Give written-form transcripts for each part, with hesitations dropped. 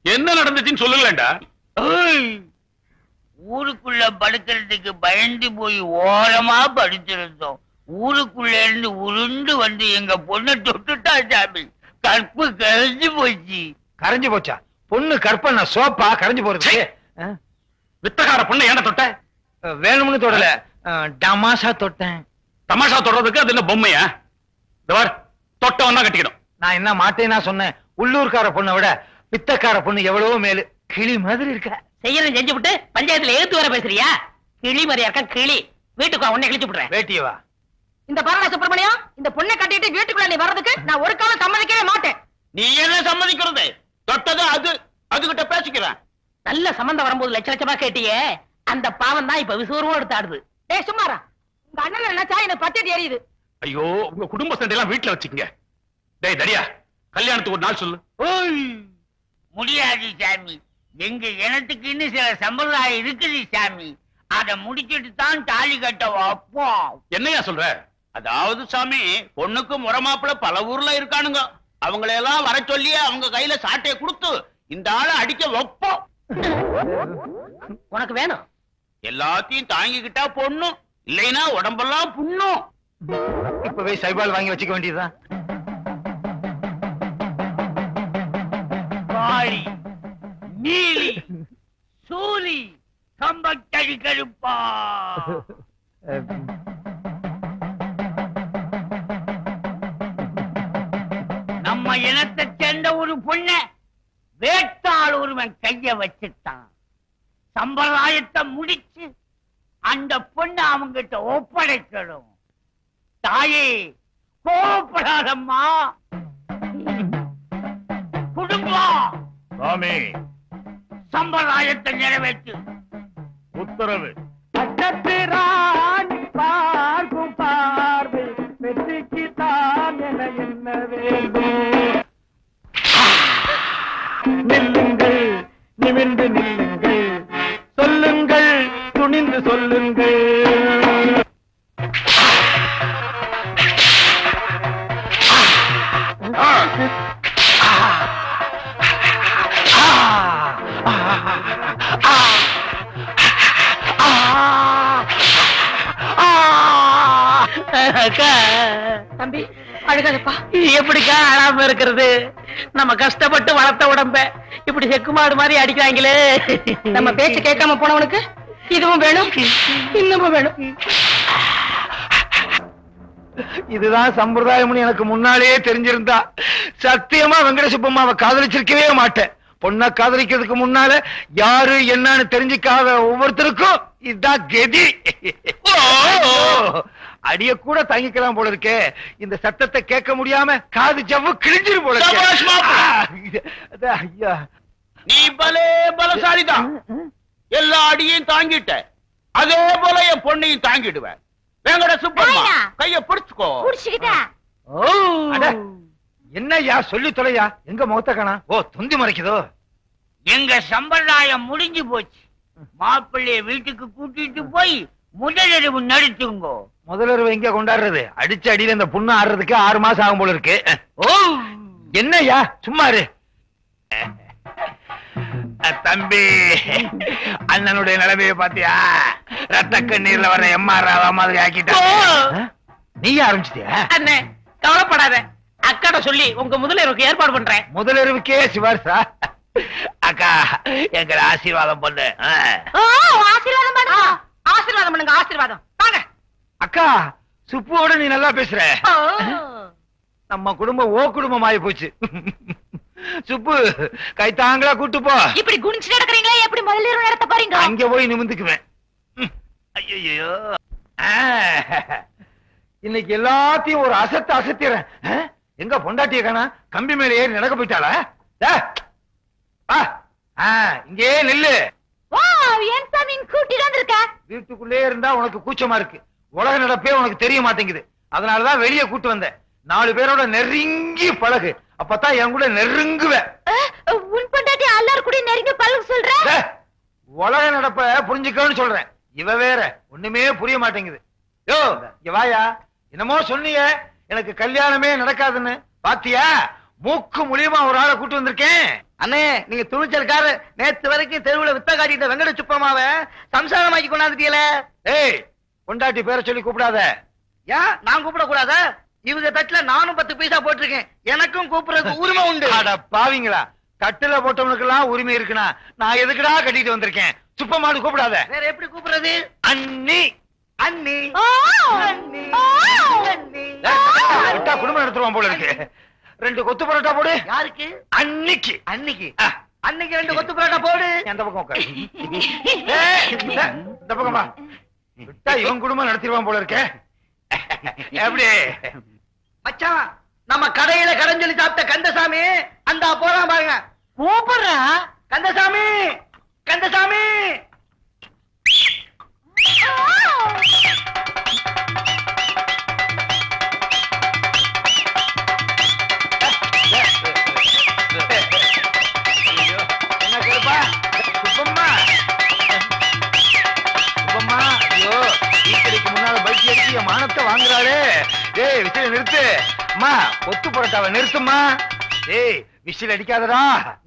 என்ன நடந்துச்சுன்னு சொல்லுங்களேன்டா. ஊருக்குள்ள படுக்கிறதுக்கு பயந்து போய் ஓரமா படுத்திருந்தோம். ஊருக்குள்ள இருந்து உருண்டு வந்து எங்க பொண்ணை தொட்டுட்டா சாமி. கற்பு கரைஞ்சு போச்சு. கரைஞ்சு போச்சா? பொண்ணு கற்பனை சோப்பா கரைஞ்சு போறது? வித்தகார பொண்ணு ஏன்டா தொட்ட? வேணும்னு தொடல, டமாஷா தொட்டேன். தமாஷா தொடறதுக்கு அது என்ன பொம்மையா? தொட்டவன் தான் கட்டிக்கணும். நான் என்ன மாட்டேன்னா சொன்னேன்? உள்ளூர்கார பொண்ணை விட பித்தக்கார பொண்ணு எவ்வளவோ மேலு. கிளி மாதிரி இருக்க. செய்யறது செஞ்சு விட்டு பஞ்சாயத்துல எழுத்து வர பேசுறியா? கிளி மாதிரியா இருக்க கிளி. வீட்டுக்கு உன்னை கிழிச்சு விடுறேன். வேட்டியவா? இந்த பாருடா சுப்பிரமணியம், இந்த பொண்ணை கட்டிட்டு வீட்டுக்குள்ள நீ வர்றதுக்கு நான் ஒரு காலம் சம்மதிக்கவே மாட்டேன். நீ என்ன சம்மதிக்கிறது? தொட்டது அதுகிட்ட பேசிக்கிறேன். நல்ல சம்பந்தம் வரும்போது லட்ச லட்சமா கேட்டியே, அந்த பாவம் தான் இப்ப விசுவரமா எடுத்து ஆடுது. டேய் சும்மாரா, உங்க அண்ணன் நினைச்சா எனக்கு பச்சை எரியுது. ஐயோ, உங்க குடும்ப சண்டை எல்லாம் வீட்டுல வச்சுக்கங்க. டேய் தடியா, கல்யாணத்துக்கு ஒரு நாள் சொல்லு. முடியாது சாமி. எங்க இனத்துக்கு இன்னும் சில சம்பிரதாயம் இருக்குது சாமி. அதை முடிச்சிட்டு தான் தாலி கட்ட வைப்போம். என்னையா சொல்ற? அதாவது சாமி, பொண்ணுக்கு முறமாப்பிள பல ஊர்ல இருக்கானுங்க. அவங்களையெல்லாம் வர சொல்லி அவங்க கையில சாட்டையை கொடுத்து இந்த ஆளை அடிக்க வைப்போம். உனக்கு வேணும்? எல்லாத்தையும் தாங்கிக்கிட்டா பொண்ணு, இல்லைன்னா உடம்பெல்லாம் புண்ணும். இப்பவே சைபால் வாங்கி வச்சுக்க வேண்டியதுதான். காளி, நீலி, சூலி, கம்பக்கடி கருப்பா. நம்ம இனத்தை சேர்ந்த ஒரு பொண்ண வேட்டாள் ஒருவன் கைய வச்சுட்டான். சம்பிரதாயத்தை முடிச்சு அந்த பொண்ணை அவங்கிட்ட ஒப்படைக்கணும். தாயே கோபப்படாதம்மா. குடும்பம் சாமி, சம்பிரதாயத்தை நிறைவேற்று. உத்தரவு. பார்க்கும் பார்வை வெற்றிக்கு தான் என என்ன வேண்டும்? நில்லுங்கள், நிமிர்ந்து நில்லுங்கள், சொல்லுங்கள், துணிந்து சொல்லுங்கள். தம்பி அழுகாதப்பா. எப்படிக்கா அழாம இருக்கிறது? நம்ம கஷ்டப்பட்டு வளர்த்த உடம்ப இப்படி செக்குமாடு மாதிரி அடிக்கிறாங்களே. நம்ம பேச்சு கேட்காம போனவனுக்கு இதுவும் வேணும், இன்னமும் வேணும். இதுதான் சம்பிரதாயம்னு எனக்கு முன்னாலேயே தெரிஞ்சிருந்தா சத்தியமா வெங்கடசுப்பம்மாவை காதலிச்சிருக்கவே மாட்டேன். பொண்ணை காதலிக்கிறதுக்கு முன்னால யாரு என்னன்னு தெரிஞ்சுக்காத ஒவ்வொருத்தருக்கும் இதுதான் கதி. அடிய கூட தாங்கிக்கலாம் போல இருக்கே. இந்த சத்தத்தை கேட்க முடியாம காது ஜவ்வு கிழிஞ்சிரு போல இருக்கு. ஐயா, நீ பலே பலசாலிதான். எல்லா அடியையும் தாங்கிட்ட. அதே போல என் பொண்ணையும் தாங்கிடுவேன். வெங்கட சுப்பம்மா கைய பிடிச்சுக்கோ. என்னய்யா சொல்லி தொலையா? எங்க முகத்த காணா? ஓ, தொந்தி மறைக்குதோ? எங்க சம்பிரதாயம் முடிஞ்சு போச்சு. மாப்பிள்ளைய வீட்டுக்கு கூட்டிட்டு போய் முதலிரவு நடத்துங்கோ. முதலிரவு எங்க கொண்டாடுறது? அடிச்ச அடியில இந்த புண்ணு ஆடுறதுக்கு 6 மாசம் ஆகும் போல இருக்கு. ஓ, என்னய்யா சும்மா இரு. தம்பி, அண்ணனுடைய நிலைமையை பாத்தியா? ரத்த கண்ணீர்ல வர எம்ஆர் மாதிரி ஆக்கிட்டா. நீ ஆரம்பிச்சிட்டியா? அண்ணே கவலைப்படாத, அக்காட சொல்லி உங்க முதலிரவுக்கு ஏற்பாடு பண்றேன். முதலிரவுக்கே சிவார்சா? அக்கா, எங்க ஆசீர்வாதம் பண்ணு. ஆசீர்வாதம் பண்ணுங்க, ஆசீர்வாதம் பண்ணுங்க, ஆசீர்வாதம் வாங்க. அக்கா, சுப்புவோட நீ நல்லா பேசுற. நம்ம குடும்பம் ஓ குடும்பம் ஆயி போச்சு. சுப்பு, கைத்தாங்களா கூட்டு போ. இப்படி குனிச்சு நடக்கிறீங்களா? எப்படி முதலிரவு நடத்த போறீங்க? அங்க போய் நிமிந்துக்குவேன். ஐயோ, இன்னைக்கு எல்லாத்தையும் ஒரு அசத்து அசத்திறேன். எங்க பொண்டாட்டிய காணா? கம்பி மேல ஏறி நடக்க போயிட்டாளா? இங்கே நில்லு. வீட்டுக்குள்ளே இருந்தா உனக்கு கூச்சமா இருக்கு. உலக நடப்பே உனக்கு தெரிய மாட்டேங்குது. அதனாலதான் வெளியே கூட்டு வந்தேன். 4 பேரோட நெருங்கி பழகு, அப்பதான் என் கூட நெருங்குவ. உலக நடப்ப புரிஞ்சுக்கன்னு சொல்றேன். இவ வேற ஒண்ணுமே புரிய மாட்டேங்குது. யோ, வாயா, என்னமோ சொன்னீங்க எனக்கு கல்யாணமே நடக்காதுன்னு. பாத்தியா, மூக்கு மூலியமா ஒரு ஆளை கூட்டு வந்திருக்கேன். அண்ணே நீங்க துணிச்சல்கார. நேத்து வரைக்கும் தெருவுல வித்த காட்டிட்ட வெங்கட சுப்பமாவ சம்சாரமாக்கி கொண்டாந்துட்டீல. ஏய், பொண்டாட்டி பேரை சொல்லி கூப்பிடாத. ஏன் நான் கூப்பிட கூடாதா? இவங்க தட்டுல நானும் 10 பைசா போட்டிருக்கேன். எனக்கும் கூப்பிடுறதுக்கு உரிமை உண்டு. அட பாவிங்களா, கட்டுல போட்டவனுக்கு எல்லாம் உரிமை இருக்குனா நான் எதுக்குடா கட்டிட்டு வந்திருக்கேன்? சுப்பமானு கூப்பிடாத. வேற எப்படி கூப்பிடுறது? அண்ணி. அண்ணி அண்ணி அண்ணி. விட்டா குடும்பம் நடத்துவான் போல இருக்கு. 2 கொத்து பரோட்டா போடு. யாருக்கு? அன்னிக்கு. அன்னிக்கு அன்னைக்கு 2 கொத்து பரோட்டா போடு. அந்த பக்கம் உட்காரு. இந்த பக்கம் வா. விட்டா இவன் குடும்பம் நடத்திடுவான் போல இருக்கே. எப்படி மச்சான், நம்ம கடையில கடன் சொல்லி சாப்பிட்ட கந்தசாமி அந்த போறான் பாருங்க. கூப்பிடுறா கந்தசாமி கந்தசாமி. என்ன கேப்பா? சுப்பம்மா சுப்பம்மா, ஐயோ டீக்கடைக்கு முன்னால பைக் அடிச்சு என் மானத்தை வாங்குறாளே. டேய் விசில நிறுத்து. அம்மா கொத்து பரோட்டாவை நிறுத்துமா. டேய் விசில் அடிக்காதடா.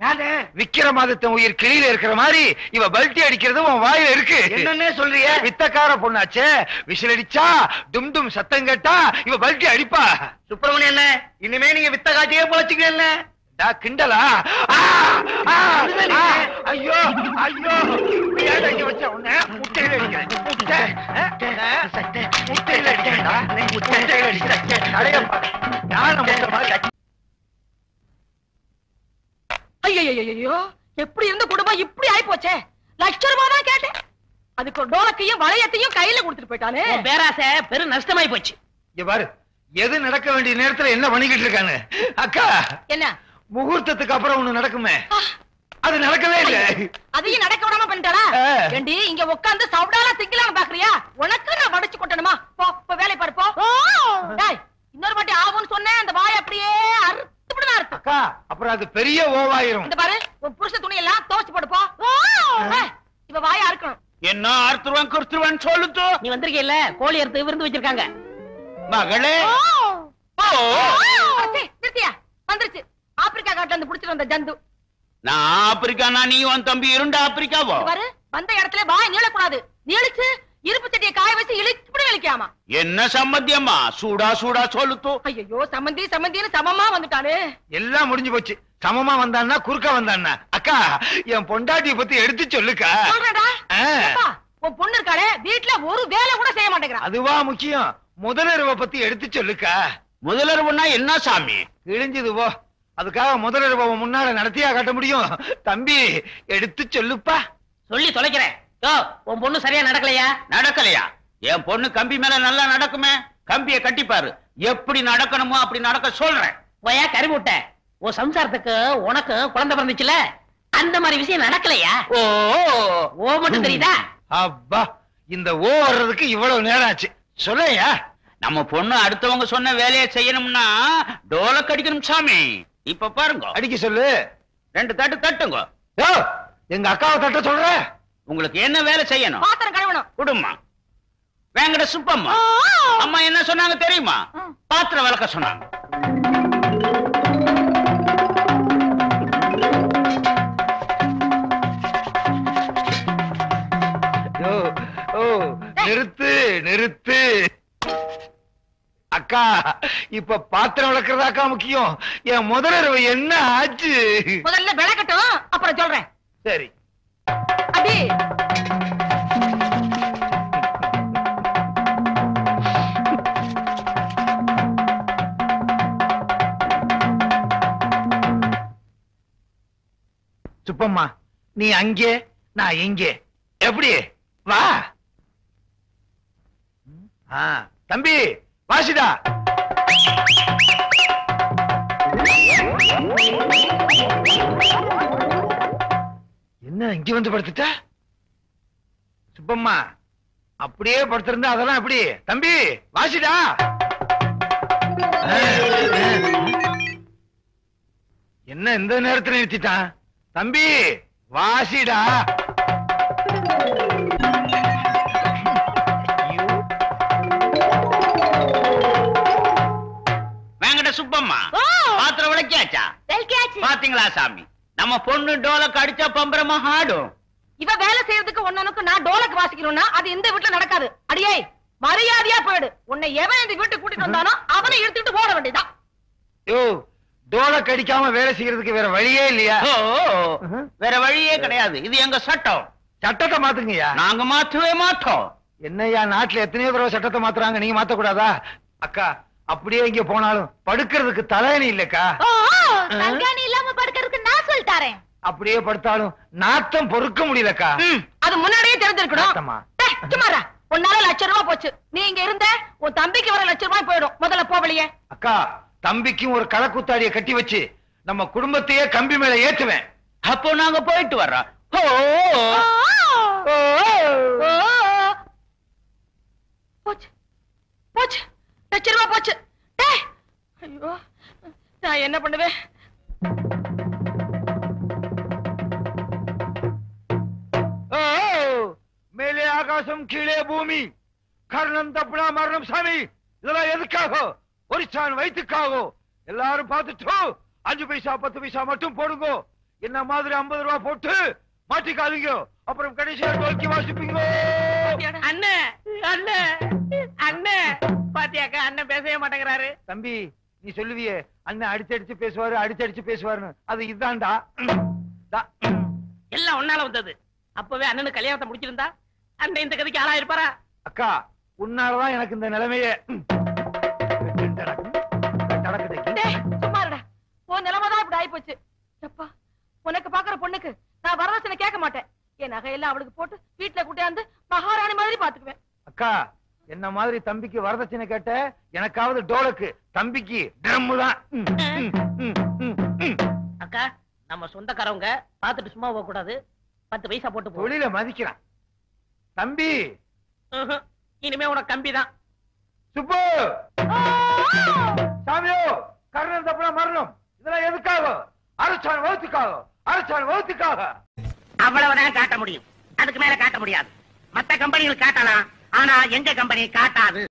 யாரு? விக்கிரமாதித்தன் உயிர் கிளியில இருக்கிற மாதிரி இவ பல்ட்டி அடிக்கிறது உன் வாயில இருக்கு. என்னன்னே சொல்றிய? வித்தக்கார பொண்ணாச்சே, விசில் அடிச்சா டும் டும் சத்தம் கேட்டா இவ பல்ட்டி அடிப்பா. சுப்பிரமணியம் என்ன இனிமே நீங்க வித்த காட்டியே பொழைச்சுக்க. என்ன கிண்டலா? ஐயோ ஐயோ, ஏன் அடிக்க வச்ச உன்னை? முட்டையில அடிக்கிறேன். முட்டையில அடிக்கிறேன்டா. முட்டையில அடிக்கிறேன். அடையப்பா, யார் முட்டை மாதிரி? ஐயோ, எப்படி இருந்த குடும்பம் இப்படி ஆயி போச்சே. லட்ச ரூபாய் தான் கேட்டேன், அதுக்கு ஒரு டோலக்கையும் வளையத்தையும் கையில கொடுத்துட்டு போயிட்டானே. பேராசை பெரும் நஷ்டமாயி போச்சு. இங்க பாரு, எது நடக்க வேண்டிய நேரத்துல என்ன பண்ணிக்கிட்டு இருக்காங்க. அக்கா, என்ன முகூர்த்தத்துக்கு அப்புறம் ஒண்ணு நடக்குமே, அது நடக்கவே இல்ல. அதையும் நடக்க விடாம பண்ணிட்டாளா? ஏண்டி இங்க உட்கார்ந்து சாப்பிடாம திங்கலாம்னு பாக்குறியா? உனக்கு நான் வடைச்சு கொட்டணுமா? போ போ, வேலை பாரு போ. டேய், இன்னொரு வாட்டி ஆகும்னு சொன்னேன், அந்த வாய் அப்படியே அறுத்துடுனா இருக்கு. அக்கா, அப்புறம் அது பெரிய ஓவாயிரும். இந்த பாரு, உன் புருஷ துணி எல்லாம் துவைச்சு போடு போ. இவ வாயை அறுக்கணும். என்ன அறுத்துருவான் குறுத்துருவான்னு சொல்லுத்தோ. நீ வந்திருக்கீல்ல, கோழி அறுத்து விருந்து வச்சிருக்காங்க. மகளே நிறுத்தியா? வந்துருச்சு ஆப்பிரிக்கா காட்டுல இருந்து புடிச்சிட்டு வந்த ஜந்து. நான் ஆப்பிரிக்கானா நீ உன் தம்பி இருண்ட ஆப்பிரிக்காவோ? பாரு, வந்த இடத்துல வாய் நீளக்கூடாது. நீளிச்சு இருப்பு சட்டியை காய வச்சு இழுப்படி வலிக்காமா. என்ன சம்மந்தியம்மா? சூடா சூடா சொல்லுத்தோ. ஐயோ, சம்மந்தி சம்மந்தின்னு சமமா வந்துட்டானே. எல்லாம் முடிஞ்சு போச்சு. சமமா வந்தான்னா குறுக்க வந்தான்னா? அக்கா, என் பொண்டாட்டிய பத்தி எடுத்து சொல்லுக்கா. சொல்றடா. உன் பொண்ணு இருக்காளே, வீட்டுல ஒரு வேலை கூட செய்ய மாட்டேங்கிறா. அதுவா முக்கியம்? முதலருவ பத்தி எடுத்து சொல்லுக்கா. முதலருவனா என்ன சாமி? கிழிஞ்சது போ. அதுக்காக முதலருவ முன்னால நடத்தியா காட்ட முடியும்? தம்பி எடுத்து சொல்லுப்பா. சொல்லி தொலைக்கிறேன். உன் பொண்ணு சரியா நடக்கலையா? நடக்கலையா? என் பொண்ணு கம்பி மேல நல்லா நடக்குமே. கம்பியை கட்டிப்பாரு, எப்படி நடக்கணுமோ அப்படி நடக்க சொல்றேன். போயா கறிமுட்ட, உன் சம்சாரத்துக்கு உனக்கு குழந்தை பிறந்துச்சுல, அந்த மாதிரி விஷயம் நடக்கலையா? ஓ ஓ மட்டும் தெரியுதா? அப்பா, இந்த ஓ வர்றதுக்கு இவ்வளவு நேரம் ஆச்சு. சொல்லையா? நம்ம பொண்ணு அடுத்தவங்க சொன்ன வேலையை செய்யணும்னா டோலக் அடிக்கணும் சாமி. இப்ப பாருங்க, அடிக்க சொல்லு. 2 தட்டு தட்டுங்க. எங்க அக்காவை தட்ட சொல்ற? உங்களுக்கு என்ன வேலை செய்யணும்? பாத்திரம் கழுவணும். குடும்பமா வேங்கட சுப்பம்மா அம்மா என்ன சொன்னாங்க தெரியுமா? பாத்திரம் விளக்க சொன்னாங்க. நிறுத்து நிறுத்து. அக்கா, இப்ப பாத்திரம் விளக்குறதாக்கா முக்கியம். என் முதலருவ என்ன ஆச்சு? முதல்ல விளக்கட்டும், அப்புறம் சொல்றேன். சரி. அடி சுப்பம்மா, நீ அங்கே, நான் எங்கே. எப்படி? வா. தம்பி வாசிதா. என்ன இங்க வந்து படுத்துட்ட? சுப்பம்மா, அப்படியே படுத்திருந்தா அதெல்லாம் எப்படி? தம்பி வாசிடா. என்ன இந்த நேரத்துல நிறுத்திட்டான்? தம்பி வாசிடா. வேங்கட சுப்பம்மா பாத்திரம் விளக்கியாச்சா? பாத்தீங்களா சாமி, நம்ம பொண்ணு டோலக்கு அடிச்சா பம்பரமா ஆடும். இவ வேலை செய்யறதுக்கு ஒன்னனுக்கு நான் டோலக்கு வாசிக்கணும்னா அது இந்த வீட்டுல நடக்காது. அடியே மரியாதையா போயிடு. உன்னை எவன் இந்த வீட்டுக்கு கூட்டிட்டு வந்தானோ அவனை எடுத்துட்டு போட வேண்டியதான். யோ, டோலக்கு அடிக்காம வேலை செய்யறதுக்கு வேற வழியே இல்லையா? வேற வழியே கிடையாது. இது எங்க சட்டம். சட்டத்தை மாத்துங்கய்யா. நாங்க மாற்றவே மாட்டோம். என்னய்யா, நாட்டுல எத்தனையோ தடவை சட்டத்தை மாத்துறாங்க, நீங்க மாத்த கூடாதா? அக்கா, அப்படியே இங்க போனாலும் படுக்கிறதுக்கு தலையணி இல்லக்கா. தலகாணி இல்லாம படுக்கிறதுக்கு நான் சொல்லிட்டாரேன். அப்படியே படுத்தாலும் நாத்தம் பொறுக்க முடியலக்கா. அது முன்னாடியே தெரிஞ்சிருக்கணும். சும்மாரா, உன்னால ₹1,00,000 போச்சு. நீ இங்க இருந்த உன் தம்பிக்கு வர ₹1,00,000 போயிடும். முதல்ல போவலையே. அக்கா, தம்பிக்கும் ஒரு களக்குத்தாடிய கட்டி வச்சு நம்ம குடும்பத்தையே கம்பி மேல ஏத்துவேன். அப்போ நாங்க போயிட்டு வர்றோம். போச்சு போச்சு, ₹1,00,000 போச்சு. ஐயோ, நான் என்ன பண்ணுவேன்? மேலே ஆகாசம், கீழே பூமி, கர்ணம் தப்புனா மரணம். சாமி, இதெல்லாம் எதுக்காக? ஒரு சான் வயிற்றுக்காக. எல்லாரும் பார்த்துட்டு 5 பைசா 10 பைசா மட்டும் போடுங்க. என்ன மாதிரி ₹50 போட்டு மாட்டிக்காதீங்க. அப்புறம் கடைசியா நோக்கி வாசிப்பீங்க. அண்ணே அண்ணே அண்ணே, பாத்தியாக்கா, அண்ணன் பேசவே மாட்டேங்கிறாரு. தம்பி, நீ சொல்லுவியே அண்ணன் அடிச்சடிச்சு பேசுவாரு, அடிச்சடிச்சு பேசுவாருன்னு. அது இதுதான்டா. எல்லாம் உன்னால வந்தது. அப்பவே அண்ணனுக்கு கல்யாணத்தை முடிச்சிருந்தா அண்ணன் இந்த கதைக்கு ஆளா இருப்பாரா? அக்கா, உன்னாலதான் எனக்கு இந்த நிலைமையே. சும்மாடா, உன் நிலைமைதான் இப்படி ஆயிப்போச்சு. அப்பா, உனக்கு பாக்குற பொண்ணுக்கு நான் வரதட்சணை கேட்க மாட்டேன். என் நகையெல்லாம் அவளுக்கு போட்டு வீட்டுல கூட்டியாந்து மகாராணி மாதிரி பாத்துக்குவேன். அக்கா, என்ன மாதிரி தம்பிக்கு வரதட்சணை கேட்ட, எனக்காவது டோலக்கு, தம்பிக்கு ட்ரம் தான். அக்கா, நம்ம சொந்தக்காரவங்க பாத்துட்டு சும்மா போக கூடாது. 10 பைசா போட்டு போ. தொழில மதிக்கிறான் தம்பி. இனிமே உனக்கு கம்பி தான். சுப்பு, சாமியோ, கர்ணன் தப்புனா மரணம். இதெல்லாம் எதுக்காக? அரசாண வகுத்துக்காக, அரசாண வகுத்துக்காக. அவ்வளவுதான் காட்ட முடியும். அதுக்கு மேல காட்ட முடியாது. மத்த கம்பெனிகள் காட்டலாம், ஆனா எங்க கம்பெனி காட்டாது.